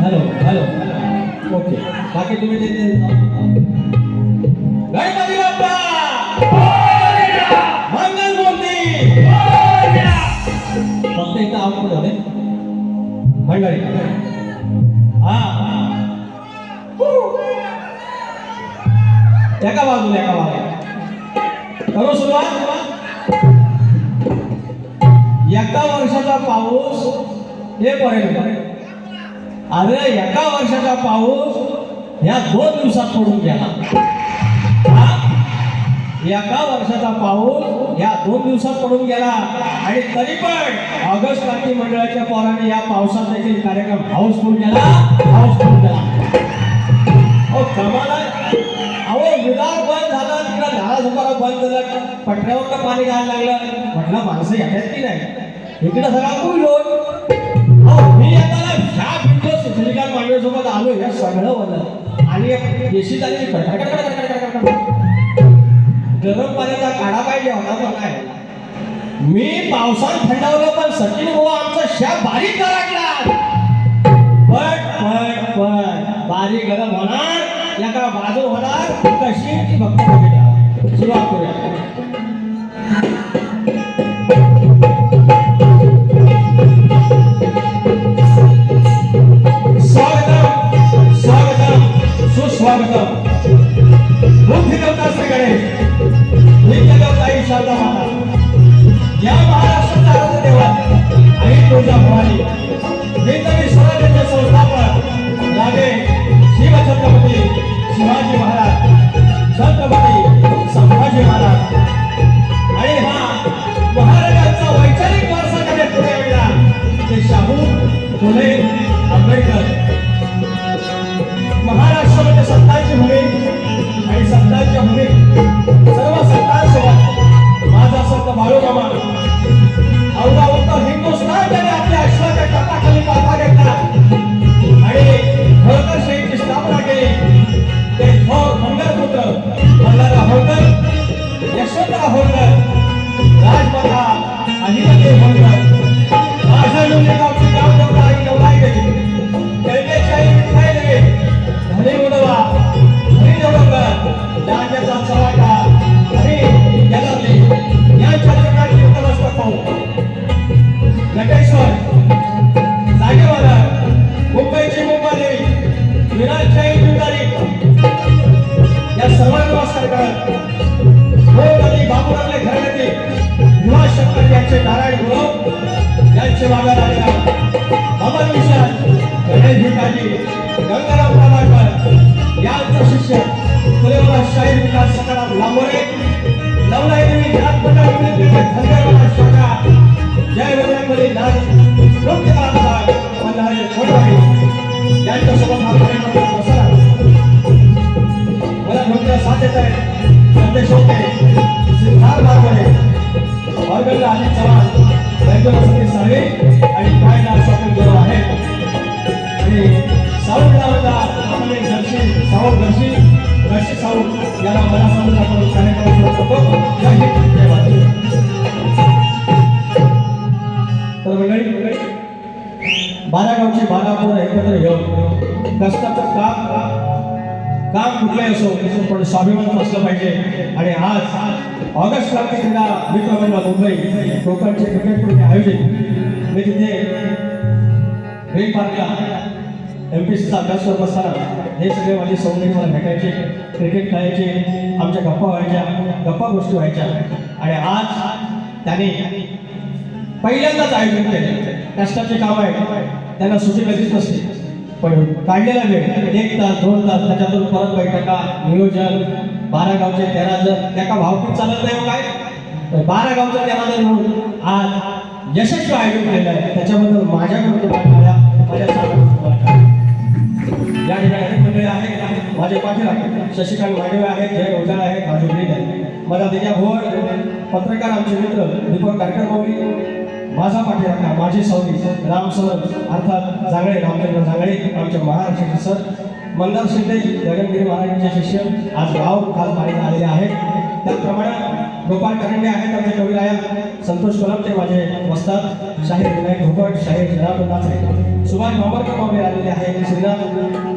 Hello hello okay बाकी तुम्ही गणपती बाप्पा मंगल मूर्ती फक्त इथं आवाज झाले मंडळी हा एका बाजूला करू सुरुवात एका वर्षाचा पाऊस हे पर्यंत अरे एका वर्षाचा पाऊस या 2 दिवसात पडून गेला एका वर्षाचा पाऊस या 2 दिवसात पडून गेला आणि तरी पण ऑगस्ट क्रांती मंडळाच्या पोराने या पावसात देखील कार्यक्रम हाऊसफुल केला अहो कमाल अहो विदार बंद झाला तिकडे नाला झोपारा बंद झाला पटऱ्यावर पाणी घालायला लागलं म्हटलं माणसं येतात की नाही इकडे सगळा लोट मी आता ह्या बिंदू श्रीकांत मांडवेसोबत आलो या सगळं बोललं आणि येशी झाली गरम पाण्याचा काढा पाहिजे होता तो काय मी पावसात थंडावलं पण सचिन भाऊ आमचा शा बारीक लागला पण बारीक गरम होणार एका बाजू होणार कशी ती भक्त बघितला सुरुवात करूया स्वागतम बुद्धी देवता श्री गणेश नित्य देवता ही शारदा माता या महाराष्ट्राच्या आराध्य देवा आई तुळजा भवानी वेतवी स्वराज्याचे संस्थापक राजे शिवछत्रपती शिवाजी महाराज छत्रपती संभाजी महाराज आणि हा महाराजांचा वैचारिक वारसा कडे पुढे गेला ते शाहू फुले आंबेडकर महाराष्ट्रामध्ये सत्ताची भूमी आणि सत्ताच्या भूमी सर्व सत्तांसोबत माझा संत बाळूमामा अवघा उत्तर हिंदुस्थान त्याने आपल्या अश्वाच्या टपाखाली पाठा घेतला आणि होळकर शाहीची स्थापना केली ते थोर मंगलपुत्र मल्हारराव होळकर यशवंतराव होळकर राजमाता अहिल्यादेवी होळकर माझ्या गावची गावदेवता आई नवलाई देवी कैलेची आई विठ्ठलाई देवी हरी उडवा हरी देवळकर राजाचा चव्हाटा हरी यलावली यांच्या चरणाची नतमस्तक पाहू नटेश्वर जागेवाला मुंबईची मुंबादेवी विराजशाही जुंदारी या सर्वांना नमस्कार करत गोगदी बाबूरावले घराण्यातील युवा शंकर यांचे नारायण गुरव यांचे मागा लागला अमर विशाल गणेश भिकाजी गंगाराम प्रभाकर यांचा शिष्य तुलेवाला शाहीर विकास सकाराम लांबोरे नवलाई देवी घरात मंडळ धनगरवाला शाखा जय बजरंगबली नाथ नृत्यकला मल्हारी खोडवाडी यांच्यासोबत हा कार्यक्रम बसला मला नृत्य साथ देत आहे संदेश होते सिद्धार्थ बारवडे वर्गल आली चव्हाण वैद्य सतीश साळे आणि पायला स्वप्न गुरु आहेत आणि साऊंड लावता आपले दर्शी साऊंड दर्शी साऊंड याला मला समजा आपण कार्यक्रम सुरू करतो. जय हिंद जय भारत. तर मंडळी 12 गावची 12 पोरं एकत्र येऊन कष्टाचं काम कुठलंही असो पण स्वाभिमान असलं पाहिजे. आणि आज ऑगस्ट क्रांती क्रीडा मित्रमंडळ मुंबई कोकणचे क्रिकेट स्पर्धे आयोजित मी तिथे ग्रीन पार्कला MPSCचा अभ्यास करत असताना हे सगळे माझे सौंदर्य मला भेटायचे, क्रिकेट खेळायचे, आमच्या गप्पा व्हायच्या, गप्पा गोष्टी व्हायच्या. आणि आज त्याने पहिल्यांदाच आयोजन केले. कष्टाचे काम आहे, त्यांना सुट्टी कधीच नसते, पण काढलेला वेळ 1 तास 2 तास त्याच्यातून परत बैठका नियोजन 12 गावचे 13 जण त्याका भावकीत चालत नाही काय 12 गावचे 13 जण म्हणून आज यशस्वी आयोजन केलं आहे. त्याच्याबद्दल माझ्याकडून तुम्हाला माझ्या सामोरं या ठिकाणी अनेक मंडळी आहेत. माझे पाठीला शशिकांत मांडवे आहेत, जय ओझा आहेत, राजू ग्रीन आहेत, माझा दिग्या भोर पत्रकार आमचे मित्र दीपक कारकर माऊली, माझा पाठीराखा माझे सावली राम सर अर्थात जांगळे रामचंद्र जांगळे आमचे महाराष्ट्राचे सर, मंदार शिंदे गगनगिरी महाराजांचे शिष्य आज गाव खास पाणी आलेले आहेत. त्याचप्रमाणे गोपाळ करंडे आहेत आमचे कविराया, संतोष कलमटे माझे वस्ताद, शाहीर विनायक भोपट, शाहीर जनार्दन नाचरे, सुभाष मांबरकर मावळे आलेले आहेत, श्रीनाथ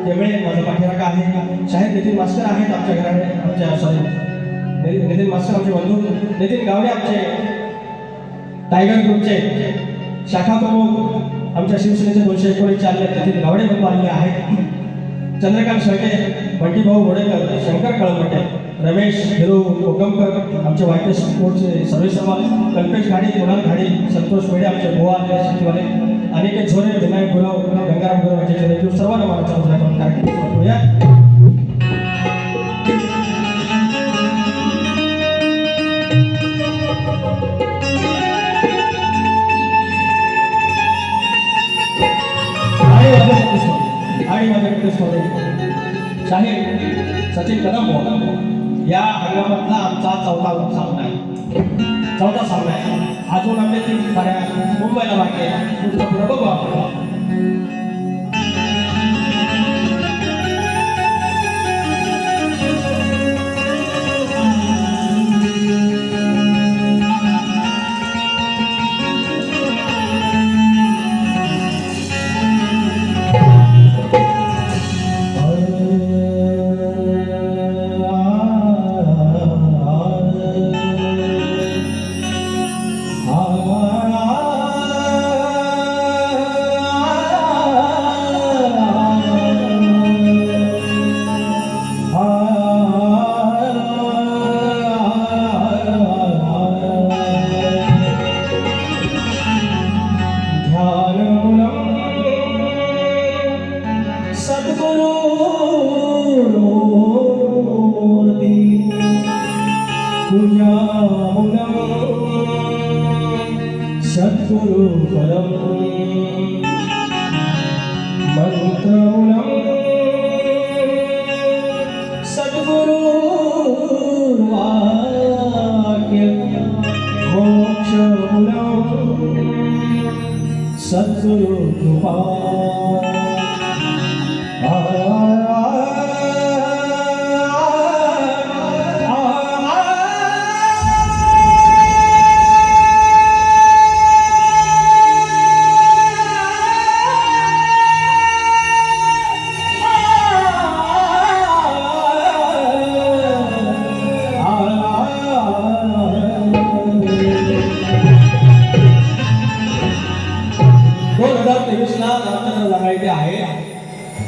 केवळे माझा पाठीराखा आहे, शाहीर नितीन मास्टर आहेत आमच्या घराने आमच्या सॉरी नितीन मास्टर आमचे बंधू, नितीन गावडे आमचे टायगर ग्रुपचे शाखा प्रमुख आमच्या शिवसेनेचे 219 चालले नितीन गावडे बंधू आलेले आहेत, चंद्रकांत शेळके, बंटीभाऊ घोडेकर, शंकर कळमटे, रमेश हिरो कोकमकर आमचे वाईट स्पोर्टचे सर्वेसर्वा, कल्पेश घाडी, कुणाल घाडी, संतोष वेडे आमचे गोवा शेतीवाले, अनिकेत झोरे, विनायक गुरव, गंगाराम गुरव यांचे चरित्र सर्वांना मला आपण कार्यक्रम करूया. आणि माझ्या शाहीर सचिन कदम या हंगामातला आमचा चौथा सामना आहे. अजून आम्ही 3 गाड्या मुंबईला बाकी आहे. पुढं बघू आपण. सद्गुरु परम मंत्रमूलम सद्गुरु वाक्य मोक्षमूलम सद्गुरु कृपा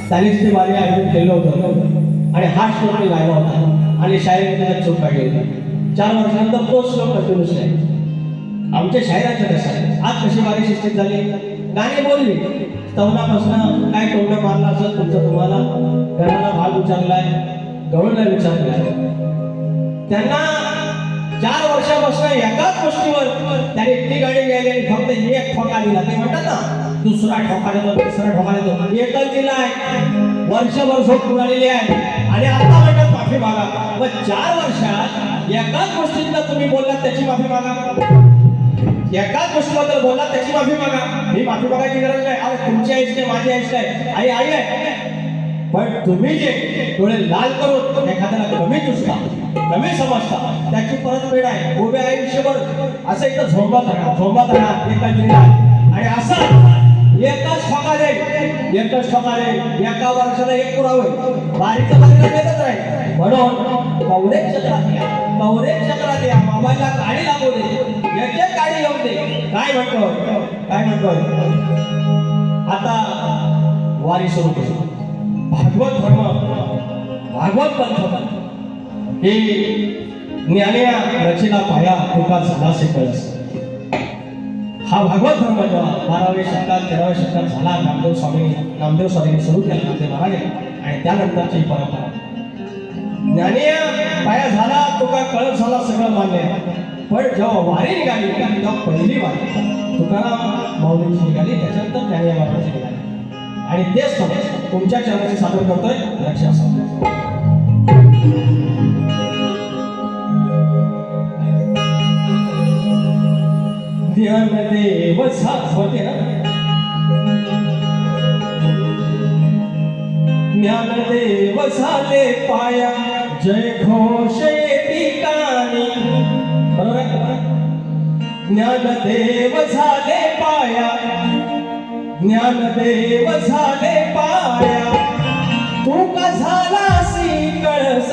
त्यानेच ते वारी आयोजित केलं होतं आणि हा श्लोक मी गायला होता आणि शाळेने त्याच्यात चूक काढली होती. 4 वर्षानंतर तो श्लोक कंटिन्यूस नाही. आमच्या शायरांचं कसं आहे, आज कशी वारी शिस्तीत झाली, गाणी बोलली तवनापासून काय टोमणं मारलं असं तुमचं तुम्हाला घराला भाग विचारलाय, गवळला विचारलाय. त्यांना 4 वर्षापासून एकाच गोष्टीवर त्याने इतकी गाडी घ्यायली आणि फक्त एक ठोका दिला. ते म्हणतात ना दुसरा ठोका देतो, तिसरा ठोका देतो, एकच दिलाय. वर्षभर झोप उडालेली आहे आणि आता म्हणतात माफी मागा. व 4 वर्षात एकाच गोष्टींना तुम्ही बोललात त्याची माफी मागा. एकाच गोष्टीबद्दल बोललात त्याची माफी मागा. मी माफी मागायची गरज नाही. अरे तुमची आईच काय, माझी आईच काय, आई आई आहे. पण तुम्ही जे डोळे लाल करून एखाद्याला कमी तुसता, कमी समजता, त्याची परतफेड आहे उभे आयुष्यभर. असं इथं झोंबत राहा एका आणि असं एकच ठोकाले एका वर्षाला एक पुरावे बारीचं बारीला देतच राहील. म्हणून कवरेज चक्रात या मोबाईलला गाडी लागू दे, एक गाडी येऊ दे. काय म्हणतो आता वारी सुरू करू. भागवत धर्म, भागवत पंथ हे ज्ञानिया रचेला पाया तुका झाला से कळस. हा भागवत धर्म जेव्हा 12व्या शतकात 13व्या शतकात झाला, नामदेव स्वामींनी सुरू केला, नामदेव महाराज, आणि त्यानंतरची परंपरा. ज्ञानिया पाया झाला, तुका कळस झाला, सगळं मान्य. पण जेव्हा वारी निघाली तेव्हा पहिली वारी तुकाराम माऊलींची निघाली, त्याच्यानंतर ज्ञानिया महाराजांची निघाली. आणि तेच तुमच्या चरणाशी सादर करतोय लक्ष असं. ज्ञानदेव साधवते ना, ज्ञानदेव झाले पाया, जय घोष ठिकाणी. बरोबर. ज्ञानदेव झाले पाया, ज्ञानदेव झाले पाया, तू का झालासी कळस.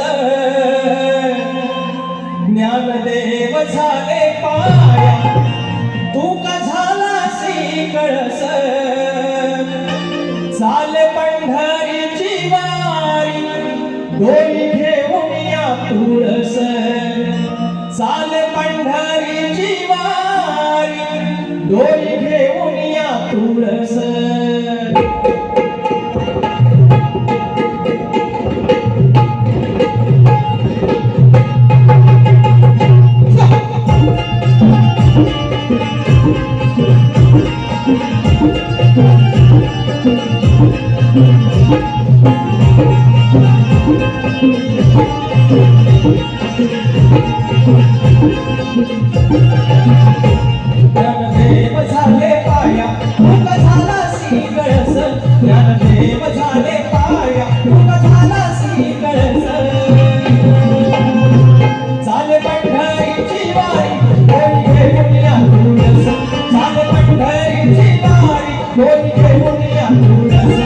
ज्ञानदेव झाले पाया, तू का झालासी कळस. चाल पंढरीची वारी, डोली घेऊन या तुळस. चाल पंढरीची वारी, डोली घेऊन या तुळस. ज्ञानदेव झाले पाया, तुका झालासी कळस. ज्ञानदेव झाले पाया, तुका झालासी कळस. चाले पंढरीची वारी, डोली घेऊन या तुळस. चाले पंढरीची वारी, डोली घेऊन या तुळस.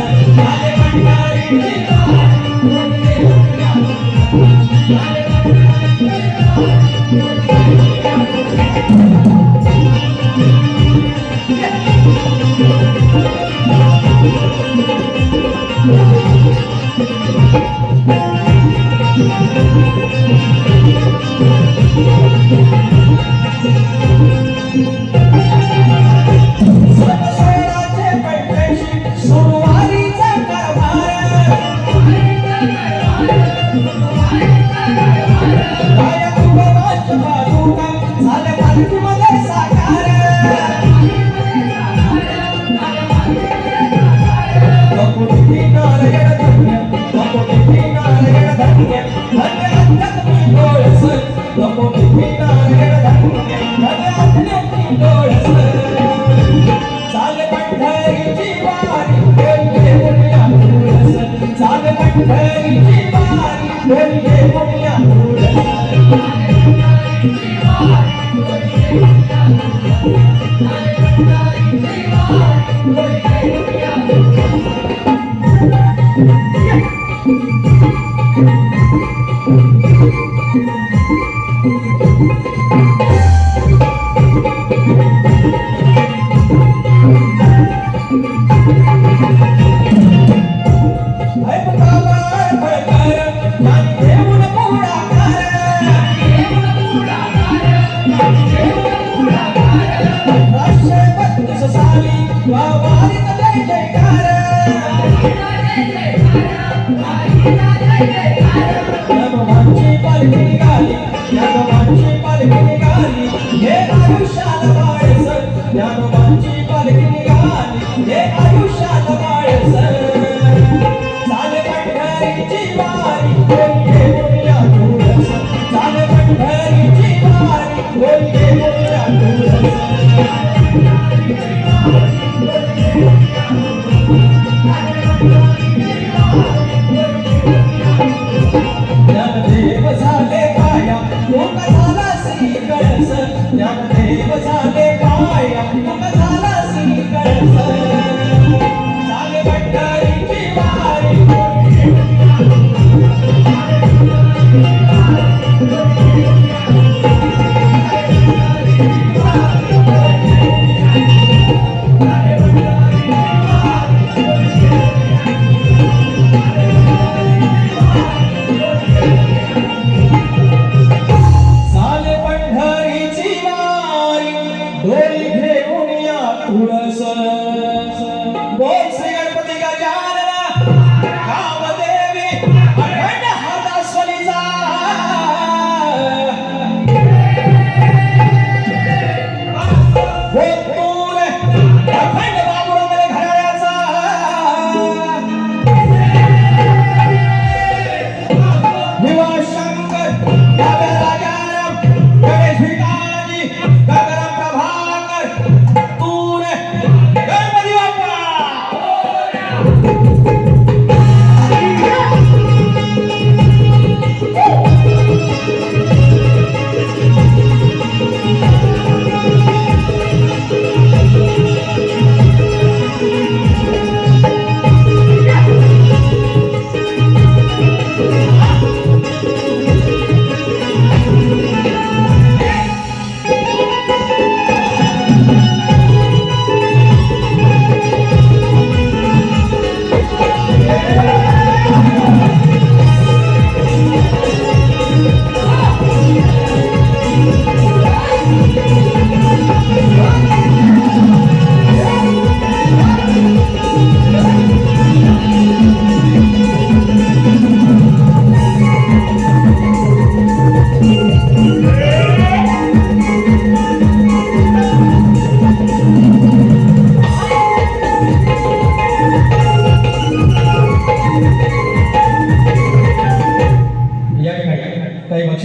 चाले पंढरीची वारी, डोली घेऊन या तुळस. चाले पंढरीची वारी, डोली घेऊन या पालखी निघाली, या गावाची पालखी निघाली.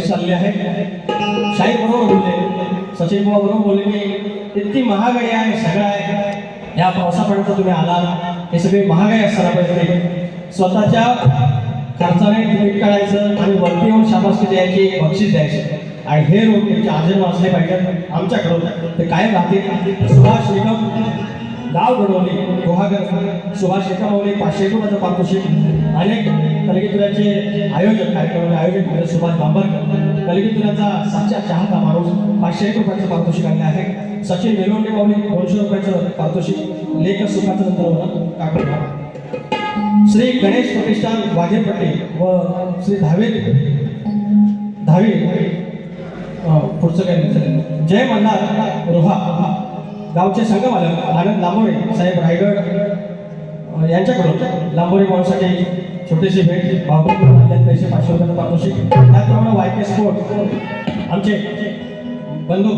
परीक्षा आलेली आहे. शाहीर बरोबर बोलले, सचिन बुवा बरोबर बोलले की इतकी महागाई आहे, सगळं आहे, या पावसापर्यंत तुम्ही आला, हे सगळी महागाई असताना पाहिजे स्वतःच्या खर्चाने तिकीट काढायचं आणि वरती येऊन शाबासकी द्यायची, बक्षीस द्यायचं. आणि हे रोग त्यांचे आजन्म असले पाहिजेत आमच्याकडून, ते कायम राहतील. सुभाष निकम गाव घडवली गुहागर, सुभाष एकमावले 500 रुपयाचं पारितोषिक. अनेक कलगीतुऱ्याचे आयोजक कार्यक्रमाचे आयोजक म्हणजे सुभाष बांबरकर, कलगीतुऱ्याचा साचा चाहता माणूस, 500 रुपयाचं पारितोषिक आणले आहे. सचिन वेलोंडे माऊली 200 रुपयाचं पारितोषिक. लेख सुखाचं नंतर म्हणा काका. श्री गणेश प्रतिष्ठान वाघेरपट्टी व श्री धावे पुढचं काय नाही. जय मल्हार रोहा गावचे संघमालक आनंद लांबोरे साहेब रायगड यांच्याकडून लांबोरे माणसाठी छोटीशी भेट भावपूर्ण पैसे 500 रुपयाचं पारितोषिक. त्याचप्रमाणे वायके स्पोर्ट आमचे बंधू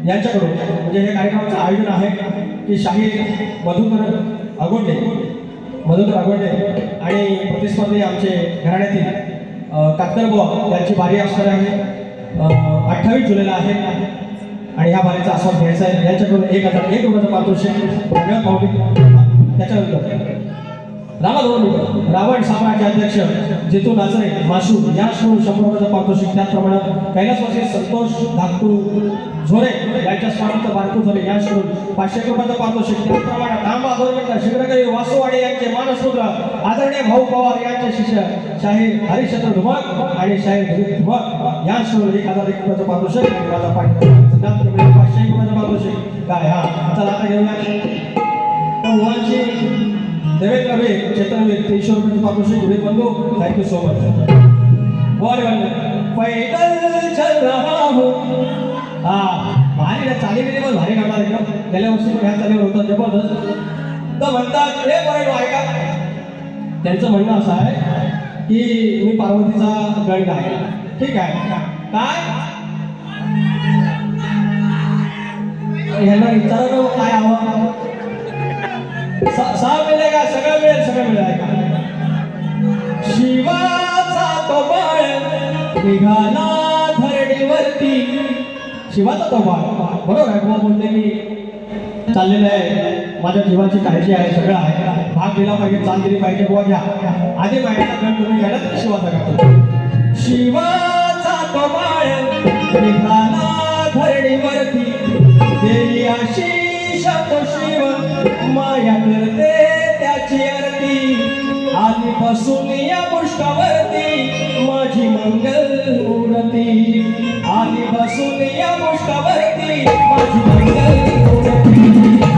यांच्याकडून म्हणजे हे कार्यक्रमाचं आयोजन आहे की शाहीर मधुकर अगोंडे आणि प्रतिस्पर्धी आमचे घराण्यातील कातकरबुवा यांची बारी असणार आहे. 28 जुलैला आहे आणि ह्या बारीचा आस्वाद घ्यायचा आहे. यांच्याकडून 1001 रुपयाचं पारितोषिक. त्याच्यानंतर रावण साम्राज्य अध्यक्ष जितू नाचरे माशू यांच्याकडून 100 रुपयाचं पारितोषिक. त्याचप्रमाणे कैलासवासी संतोष धाकटू झोरे यांच्या स्वामित्व बारकू झोरे यांच्याकडून 500 रुपयाचं पारितोषिक. त्याचप्रमाणे तांबा दोरकर शिवनगरी वासुवाडे यांचे मानसपुत्र आदरणीय भाऊ पवार यांचे शिष्य शाहीर हरिश्चंद्र धुमाळ आणि शाहीर धुमाळ यांच्याकडून 1001 रुपयाचं पारितोषिक. माझा पाठ 500 रुपयाचं पारितोषिक. काय हा चला आता घेऊया मुलांची देवेंद्र वे चेतन वे 300 रुपयाचं पारितोषिक. वीर बंधू थँक्यू सो मच. पैदल चल रहा हूँ. भारी ना चाली गेली पण भारी काढणार एकदम. गेल्या वर्षी ह्या चालीवर होतं जबरदस्त. तर म्हणतात हे बरं ऐका, त्यांचं म्हणणं असं आहे की मी पार्वतीचा गण आहे. ठीक आहे काय ह्यांना विचारायला काय हवं. मिळेल सगळं मिळेल का. शिवाचा तो बाळ निघाला धरणीवरती. शिवाचा तो बाळ बरोबर आहे. बोलते मी चाललेलं आहे, माझ्या जीवाची काळजी आहे, सगळं आहे, भाग दिला पाहिजे, चाल दिली पाहिजे. बुवा घ्या आधी माहितीचा गण तुम्ही घ्यायला तर शिवाचा करतो. शिवाचा तो बाळ निघाला धरणीवरती, देवी आशीष तो शिव माया करते त्याची आरती. आधीपासून या पुष्पावरती माझी मंगल मूर्ती. आधीपासून या पुष्पावरती माझी मंगल मूर्ती.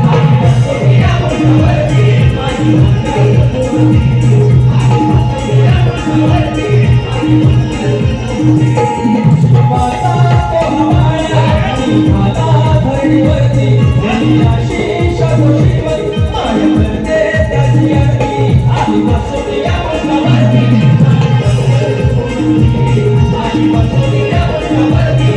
आधीपासून या पुष्पावरती माझी मंगल मूर्ती. आधीपासून या पुष्पावरती माझी मंगल मूर्ती. शिवाचा तो हवाया निघाला धरणीवरती, देवी आशीष तो शिव माया करते त्याची आरती. आधीपासून या पुष्पावरती आधीपासून या पुष्पावरती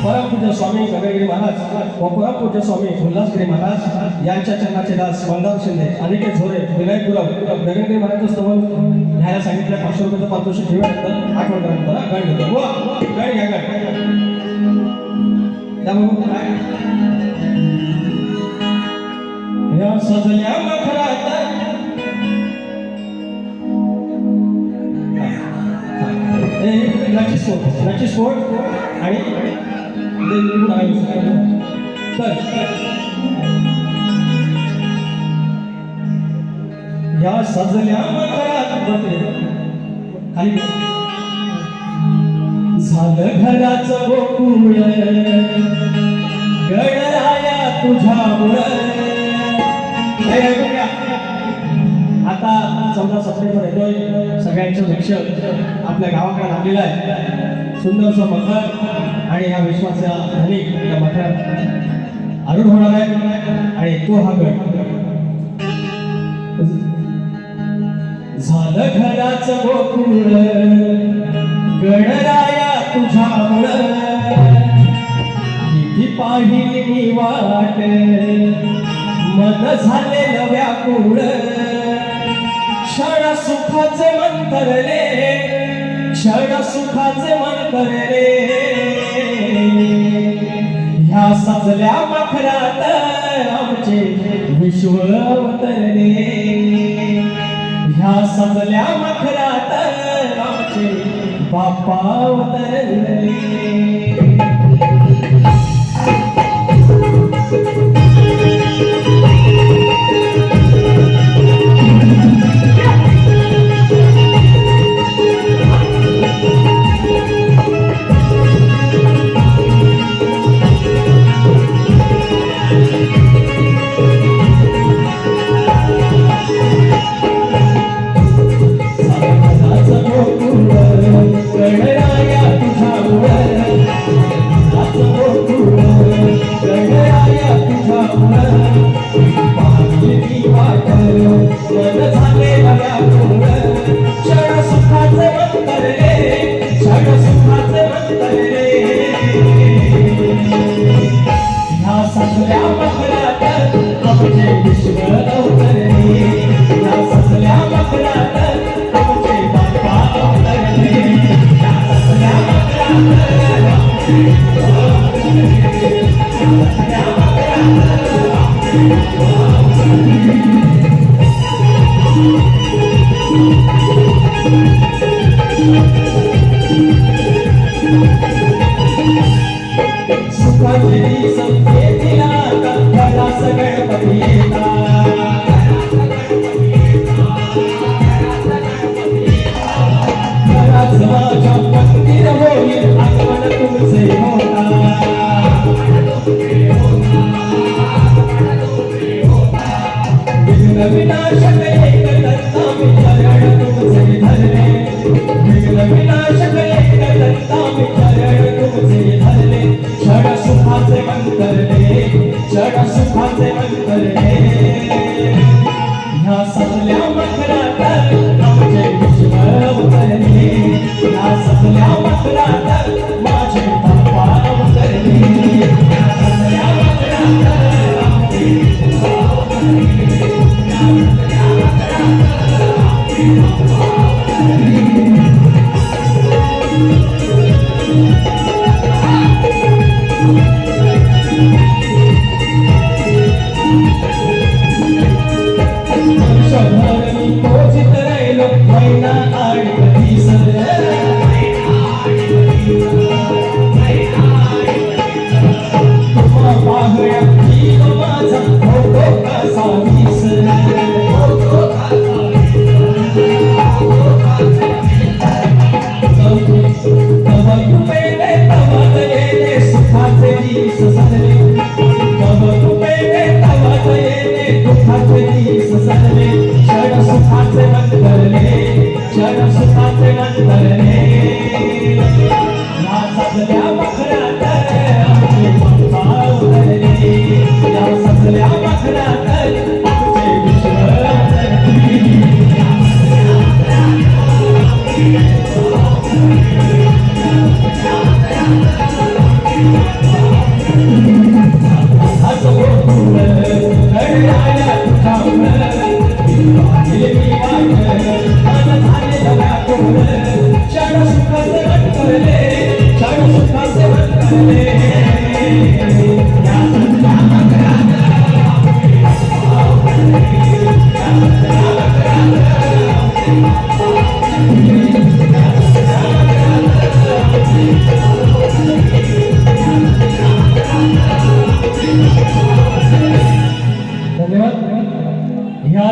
परमपूज्य स्वामी गगनगिरी महाराज व परमपूज्य स्वामी उल्हासगिरी महाराज यांच्या चरणाचे दास वंदन शिंदे, अनिकेत झोरे, विनायक गुरव गगनगिरी महाराजांचं स्तवन घ्यायला सांगितलं. 500 रुपयाचं पारितोषिक घेऊन आठवण करा. गण घेतो गण घ्या गण या सजल्या मखरात नची स्फोट आणि या सजल्या मखरात खाली झालं घराचं गोकुळ गणराया तुझ्यामुळं. आता 14 सप्टेंबर येतोय, सगळ्यांचं लक्ष आपल्या गावाकडे लागलेलं आहे. सुंदरसं मखर आणि या विश्वाचा धनिक या मखरात आरूढ होणार आहे आणि तो हा गण. झालं घराचं गोकुळ गणराया तुझ्यामुळं, किती पाहिली मी वाट मन झालेलं व्याकुळ क्षण सुखाचे मंतरले क्षण सुखाचे मंतरले ह्या सजल्या मखरात आमचे विश्व अवतरले ह्या सजल्या मखरात आमचे बाप्पा अवतरले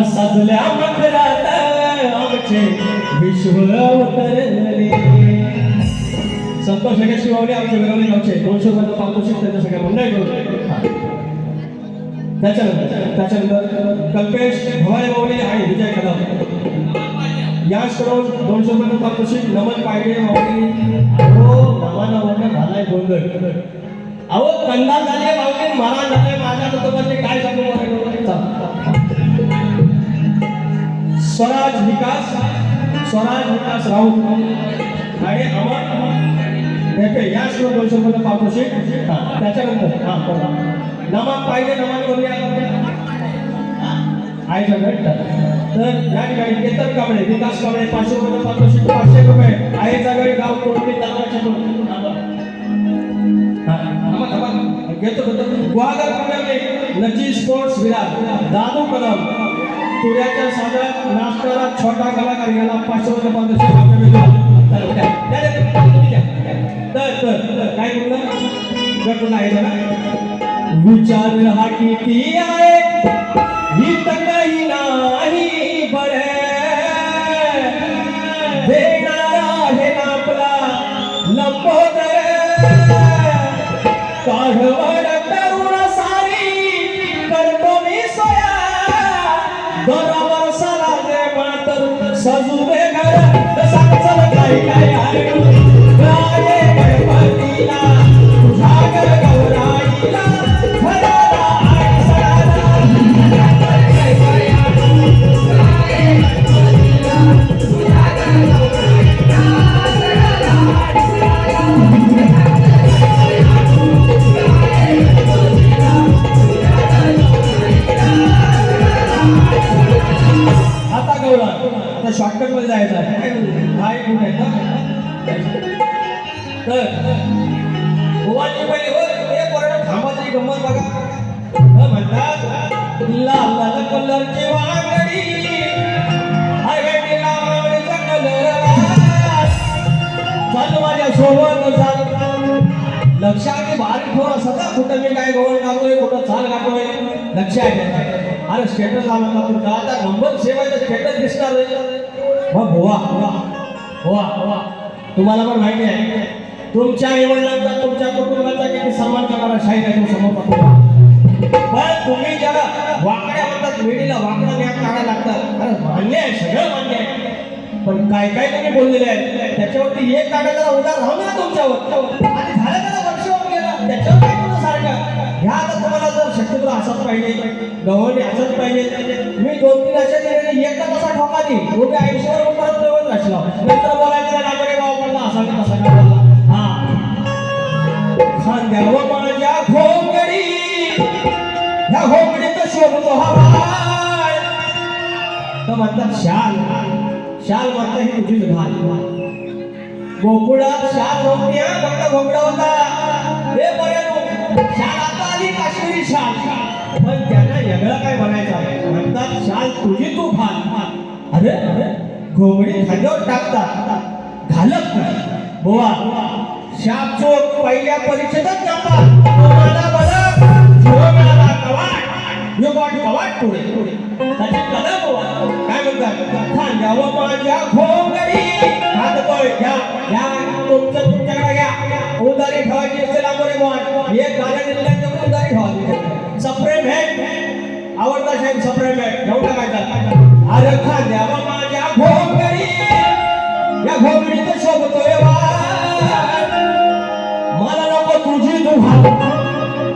साजल्या मखरात आमचे विश्व अवतरले. संतोष हेगे शिवावले आमचे विरवले गावचे 200 रुपये पारितोषिक त्यांच्या सगळ्या मंडळी. त्याच्यानंतर कल्पेश भवाळे बावले आणि विजय कदम याचकडून 200 रुपये पारितोषिक. नमन पायडे बावले हो नवाना झालाय गोंधळ. अहो कंदा झाले बावले मारा झाले माझ्या कुटुंबाचे काय सांगू. स्वराज विकास राऊत आणि अमर या शिवाय 200 रुपये पारितोषिक. त्याच्यानंतर नमान पाहिजे, नमान करूया आईच्या भेट. तर या ठिकाणी केतन कांबळे, विकास कांबळे 500 रुपये पारितोषिक. 500 रुपये आईचा गडी गाव कोणती तालुक्याच्या घेतो. गुहागर पुण्याने नची स्पोर्ट्स विराट दादू कदम तुऱ्याच्या साधात नाश्ताला छोटा कलाकार याला 500 रुपये पारितोषिक. तर काय बोलला गट आहे ना. विचार हा किती आहे ही काही नाही बरे देणारा आहे ना आपला लंबोदर. काढवड तरुण सारी करतो मी सोया बरोबर सला दे मातर सजू दे घर सांगचल काय काय आहे राजे गणपतीला तुझा घर गौराईला घराला आणि सणाला. आता गौरा आता शॉर्टकट मध्ये जायचं आहे. काय कुठे आहे तर गोवाची पहिली हे पोरांनो थांबाची गंमत बघा. म्हणतात लाल लाल कलरची वांगडी हायवेला वांगडीचा कलर चाल माझ्या सोबत चाल. लक्षात बारीक थोडा सदा कुठं मी काय गोवळ टाकतोय कुठं चाल गाठतोय लक्षात. अरे स्टेटस लावला तुमचा आता नंबर सेवायचा स्टेटस दिसणार मग भोवा तुम्हाला पण माहिती आहे तुमच्या आईवडिलांचा तुमच्या कुटुंबाचा किती सन्मान करणारा शाहीर आहे तो समोर पाहतो. पण तुम्ही ज्याला वाकड्या म्हणतात वेळीला वाकडा न्याय काढायला लागतात. अरे मान्य आहे सगळं मान्य आहे पण काय काय तुम्ही बोललेले आहे त्याच्यावरती एक काढायला उदार राहू ना तुमच्यावर. आणि झालं त्याला वर्ष होऊन गेलं त्याच्यावर काय तुमचं सारखं ह्या आता तुम्हाला जर शक्यतो असंच पाहिजे गव्हाणे असंच पाहिजे. मी 2-3 अशा केलेले एकच असा ठोका दे उभे आयुष्यावर परत नवत राहिला नंतर बोलायचं नागरे भाव पडला असा नाही तसा नाही बोलला. खांद्यावर माझ्या घोंगडी ह्या घोंगडीत शोभतो हवा तर म्हणतात शाल म्हणता ही तुझीच घाल. गोकुळात शाल नव्हती फक्त घोंगडा होता. हे बरं शाल आता आली काश्मीरी शाल पण त्यांना वेगळं काय म्हणायचं म्हणतात शाल तुझी तू घाल. अरे घोंगडी खांद्यावर टाकतात घालत नाही बोवा. शाप चोक पहिल्या परीक्षेतच नंबर तुम्हाला बरं जीव मिळाला कवाट यो वाट कवाट पुढे त्याची कदम बोवा. काय म्हणतात खांद्यावर माझ्या घोंगडी हात पळ घ्या तुमच्याकडे घ्या उदारी ठेवायची असेल आंबोरे बोवा एक गाणं दिलेलं उदारी ठेवायची. सप्रेम है आवडता शाहीर सप्रेम है घेऊन टाकायचा. अरे खांद्यावर माझ्या घोंगडी या घोंगडीत शोभतोय मला नको तुझी तू घाल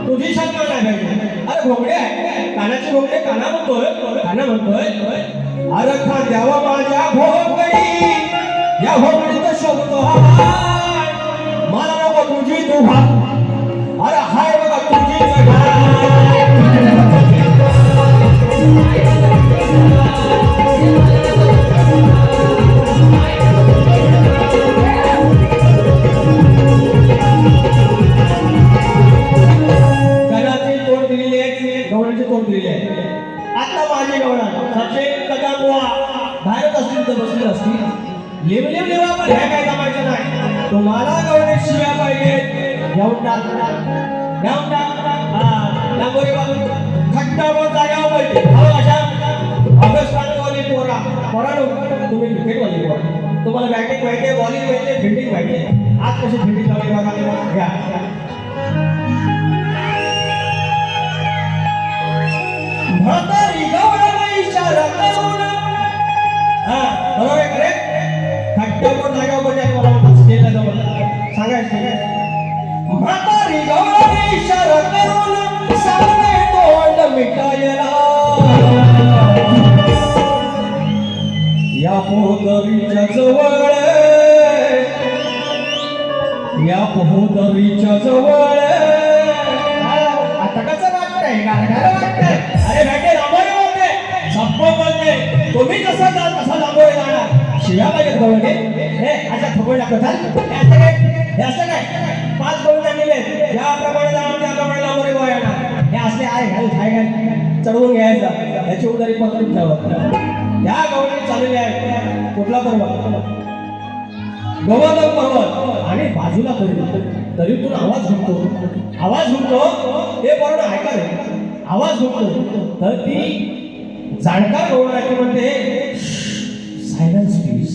तुझी शंका नाही पाहिजे. अरे घोंगडे आहे कानाचे घोंगडे काना म्हणतोय. अरे खांद्यावर माझ्या घोंगडी या घोंगडीत शोभतो मला नको तुझी तू घाल. अरे हाय बघा तुझीच घाल. गवळ्याची तोंड दिलेली आहे. आता माझी गवळा सचिन कदम बुवा बाहेरच असतील तर बसले असतील लिव आपण ह्या काय कामायचं नाही. तुम्हाला गवळे शिव्या पाहिजे घेऊन टाक लांबोरी बाबू खट्टावर जागावर पाहिजे. अशा ऑगस्ट पोरा तुम्ही क्रिकेटवाली पोरा तुम्हाला बॅटिंग माहिती बॉलिंग माहिती फिल्डिंग माहिती आज कशी फिल्डिंग करावी बघा घ्या. म्हातारी गवळ्याला इशारा करून बरोबर आहे रे खट्टावर जागावर पाहिजे मला स्टेजला जाऊन सांगायचं. म्हातारी गवळ्याला इशारा करून सांगणे तोंड मिटायला या पोतरीच्या जवळ या शिव्या पाहिजेत गवळणी. हे अशा थोबड लागत हे असं काय 5 गवळणी आणलेले याप्रमाणे जाणार त्याप्रमाणे लांबोरे गोळ्या हे असले आहे घाल चढवून घ्यायचं याची उदारी पकडून ठेवत. या गवळणी चाललेली आहे कुठला पर्वत गोवर्धन पर्वत आणि बाजूला तरी तू आवाज घुमतो हे बरोबर ऐका रे आवाज घुमतो तर ती जाणकार गवळणी म्हणते सायलेन्स प्लीज.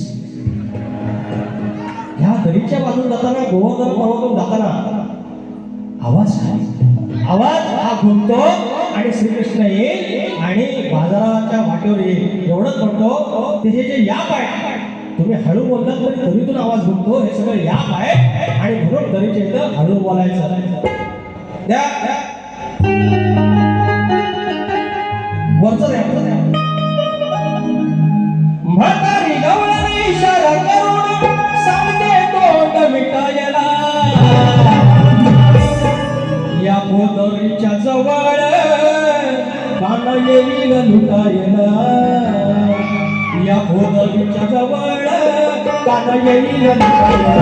ह्या दरीच्या बाजून जाताना गोवर्धन पर्वतून जाताना आवाज हा घुमतो आणि श्रीकृष्ण येईल आणि बाजाराच्या वाटेवर येईल एवढंच म्हणतो. ते जे याप आहे तुम्ही हळू बोललात तरी दरीतून आवाज घुमतो हे सगळं याप आहे आणि म्हणून दरीच्या इथं हळू बोलायचं. द्या वरचं द्या म्हातारी गवळणी इशारा करून सांगते तोंड मिटायला या पोदरीच्या जवळ काना येईल लुटायला या पोदरीच्या जवळ काना येईल लुटायला.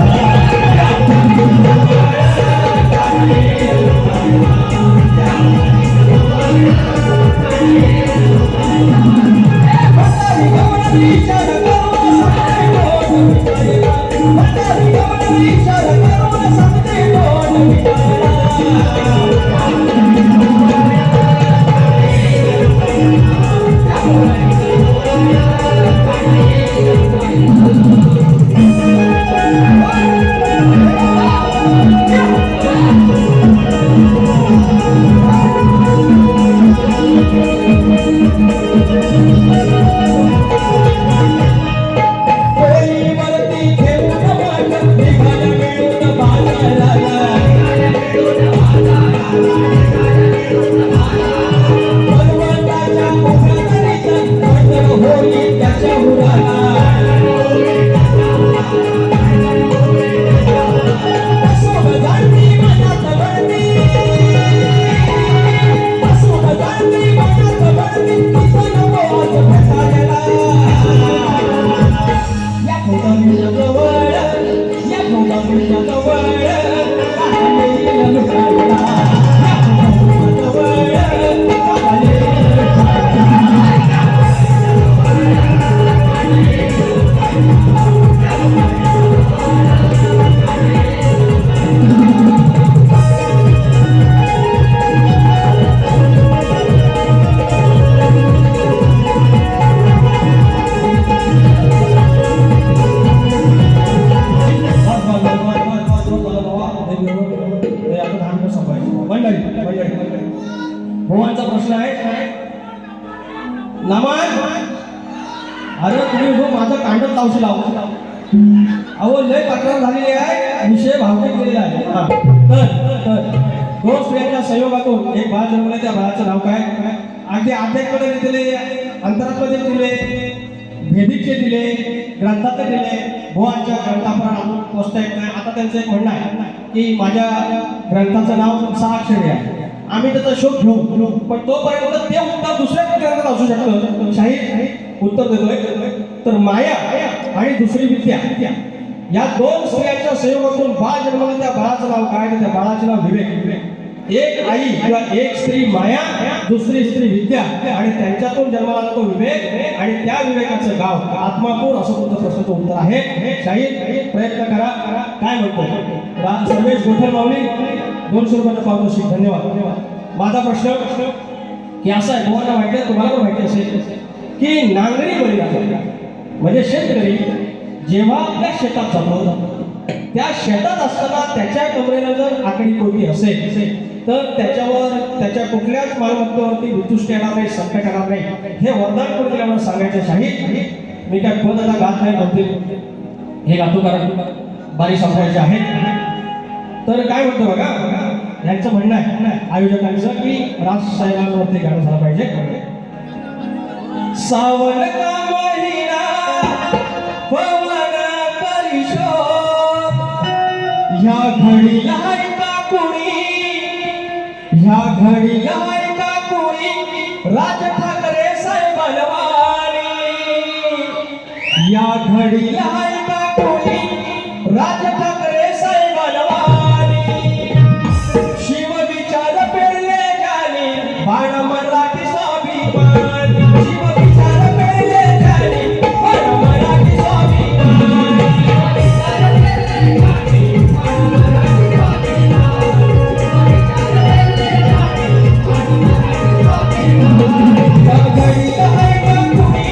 भुवनचा प्रश्न आहे नमन. अरे तुम्ही जो माझं कांडत लावशी लावतो अहो लय तक्रार झालेली आहे विषय भावनिक केलेला आहे. तर दोन स्त्रियांच्या संयोगातून एक बाळ जन्मले त्या बाळाचं नाव काय अगदी आध्यात्मिकमध्ये दिले अंतरात्मध्ये दिले भेदिकचे दिले ग्रंथात दिले. भुवनच्या ग्रंथापर्यंत अजून पोचता येत नाही. आता त्यांचं एक म्हणणं आहे की माझ्या ग्रंथाचं नाव 6 अक्षरी आहे आम्ही त्याचा शोध घेऊ पण तोपर्यंत ते उत्तर दुसऱ्या ग्रंथात असू शकतं. शाहीर उत्तर देतोय तर माया आणि दुसरी विद्या या 2 स्त्रियांच्या संयोगातून बाळ जन्मलं त्या बाळाचं नाव काय त्या बाळाचं नाव विवेक. एक आई किंवा एक स्त्री माया दुसरी स्त्री विद्या आणि त्यांच्यातून जन्माला तो विवेक आणि त्या विवेकाचं गाव आत्मापूर असं तुमचं प्रश्नाचं उत्तर आहे. शाहीर प्रयत्न करा काय म्हणतो सर्वेश गोठल माऊली 200 रुपयाचा पारितोषिक. धन्यवाद. माझा प्रश्न की असा आहे तुम्हाला माहिती आहे तुम्हाला पण माहिती असेल की नांगरी बळीराजा म्हणजे शेतकरी जेव्हा आपल्या शेतात जातो त्या शेतात असताना त्याच्या कमरेला जर आकडी कोटी असेल तर त्याच्यावर त्याच्या कुठल्याच मालमत्तेवरती वितुष्ट येणार नाही संकट येणार नाही हे वरदान करून दिल्यामुळे सांगायचं शाहीर. मी काय पदाचा गात नाही म्हणते हे गातो कारण बारी संपवायचे आहे. तर काय म्हणतो बघा यांचं म्हणणं आहे आयोजकांचं की राजसाहेबांवरती गाणं झालं पाहिजे. सावन का महिना पवन परिशोभ ह्या घडीला का कुणी ह्या घडीला का कुणी राज ठाकरे साहेबांवारी या घडीला ऐका कोणी राज ठाकरे साहेबांवानी शिव विचार पेरले जाणे बाण मराठी स्वाभिमानी शिव विचार पेरले जाणे बाण मराठी स्वाभिमानी या घडीला ऐका कोणी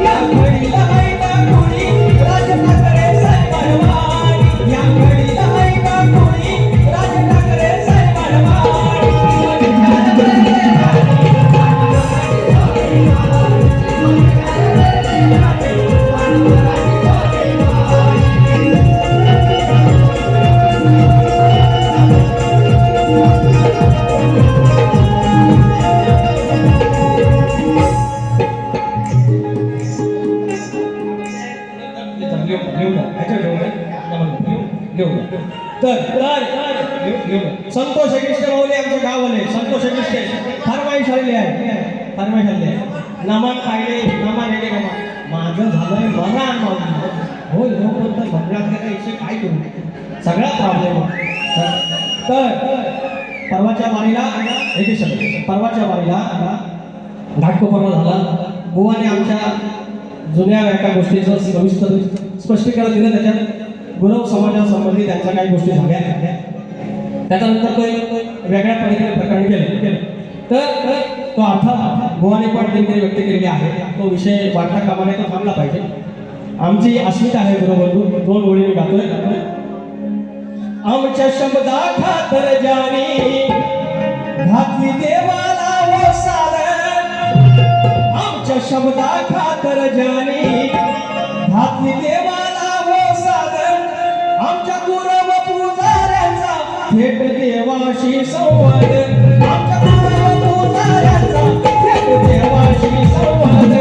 या घडीला ऐका कोणी राज ठाकरे साहेबांवानी या घडीला ऐका कोणी राज ठाकरे संतोष अगिष्टे माऊली आमच्या गावाले संतोष अगिष्टे फरमाईश आलेली आहे फरमाईश आलेली आहे नमन पाहिले नमन येणे नमन माझं झालंय मरण माऊली हो लोक भगवान काही विषय काय करू सगळा प्रॉब्लेम तर परवाच्या वारीला परवाच्या वारीला घाटकोपरला झाला बुवाने आमच्या जुन्या एका गोष्टीचं सविस्तर स्पष्टीकरण दिलं त्याच्यात गुरव समाजासंबंधी त्यांच्या काही गोष्टी झाल्या त्याच्यानंतर तो वेगळ्या पद्धतीने प्रकरण केलं तर तो अर्थ बुवाने पण त्यांनी व्यक्त केलेली आहे तो विषय वाढता कामा नये तो थांबला पाहिजे आमची अस्मिता आहे गुरुबंधू दोन ओळी मी गातोय आमच्या शब्दा खातर जाणी घातली देवाला वो सारण आमच्या शब्दा खातर जाणी घातली देवाला वो सारण आमच्या गुरव पुजाऱ्यांचा थेट देवाशी संवाद आमच्या गुरव पुजाऱ्यांचा थेट देवाशी संवाद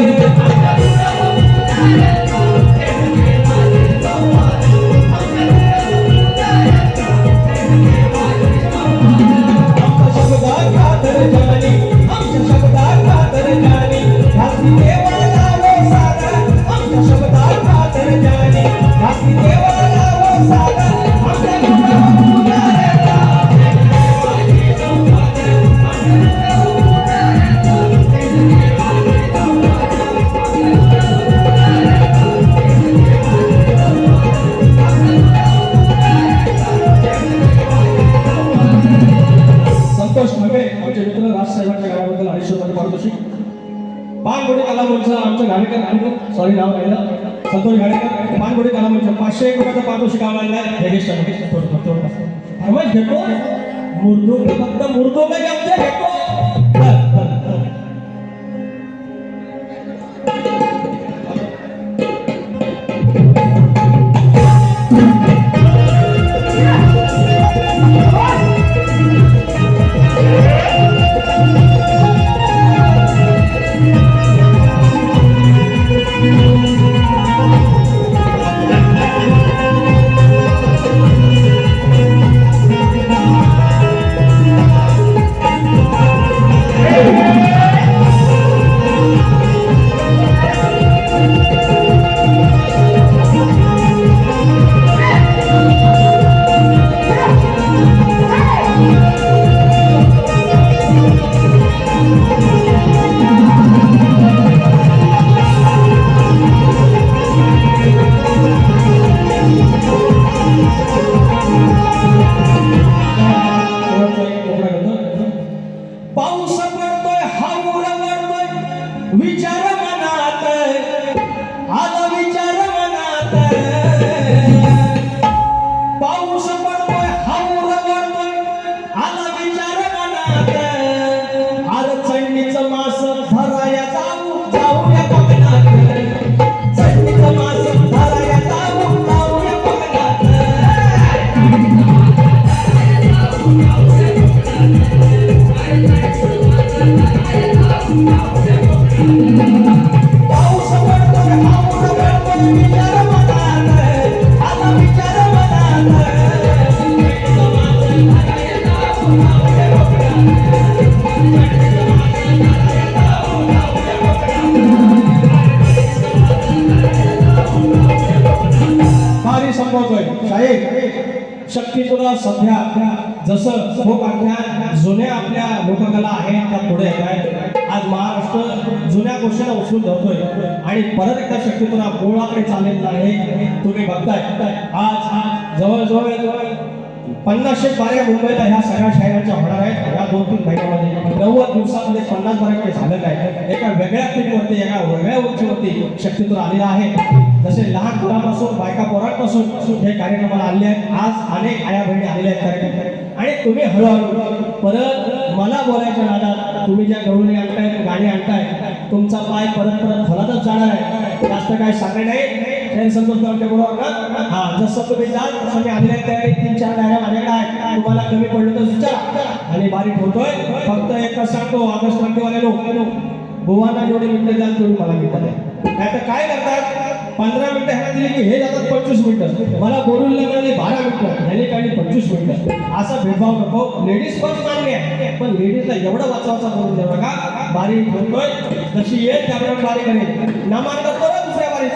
आमच्या शब्दा खातर जाणी आमच्या शब्दा खातर जाणी घातली देवाला वो सारण आमच्या शब्दा खातर जाणी घातली देवाला वो सारण आमच्या गुरव पुजाऱ्यांचा संतोष ठाकरे आमचे मित्र राजसाहेबांच्या गावाबद्दल 250 रुपये पारितोषिक पानगोडी कलामंच आमचे घाडेकर सॉरी नाव राहिलं संतोष घाडेकर पानगोडी कलामंच 501 रुपयाचं पारितोषिक आम्हाला योगेश फरमाईश घेतो मुर्दोग फक्त मुर्दोग आमचे घेतो पाऊस पडतोय हाऊर वळतोय विचार मनात आला विचार मनात पाऊस पडतोय हाऊर वळतोय आला विचार मनात अडचणीचं मास धराया जाऊया पगनात चढणीचं मास धराया जाऊया पगनात पाऊस पडतोय हाऊर वळतोय विचार मनात आला विचार मनात लोककला सध्या जसं फोक आख्या जुन्या आपल्या लोककला आहेत त्या पुढे येत आहेत. आज महाराष्ट्र जुन्या गोष्टीला उचलून धरतोय आणि परत एकदा शक्यतो गोळाकडे चाललेला आहे. तुम्ही बघताय आज जवळजवळ 50 बाऱ्या मुंबईला ह्या सगळ्या शाहिरांच्या होणार आहेत. या 2-3 महिन्यामध्ये 90 दिवसामध्ये 50 बाऱ्याकडे झालेलं आहे. एका वेगळ्या पीठवरती एका वेगळ्या उंचीवरती शक्यतो आलेला आहे. जसे लहान मुलांपासून बायका पोरांपासून हे कार्यक्रमाला आले आहेत. आज अनेक आया बहिणी आलेल्या आहेत कार्यक्रम आणि तुम्ही हळूहळू परत मला बोलायच्या नादात तुम्ही ज्या गवळणी आणताय गाणी आणताय तुमचा पाय परत फलातच जाणार आहे. जास्त काय सांगणे नाही. संतोष आमच्या बरोबर ना हा जसं तुम्ही जाल तसं मी आलेल्या तयारी 3-4 डायऱ्या माझ्याकडे आहेत. तुम्हाला कमी पडलं तर विचारा आणि बारी ठेवतोय. फक्त एकच सांगतो ऑगस्ट क्रांतीवाले लोक बुवांना जेवढे मिनिटं द्याल तेवढी मला मिळतात नाही तर काय करतात 15 मिनिटं ह्याला दिली की हे जातात 25 मिनिटं. मला बोलून मिळाले 12 मिनिटं ह्याने काढली 25 मिनिटं. असा भेदभाव नको. लेडीज पण मान्य आहे पण लेडीजला एवढं वाचवाचा बोलून देऊ नका. बारी ठेवतोय जशी येईल त्याप्रमाणे बारी करेल ना मानतात दुसऱ्या बारी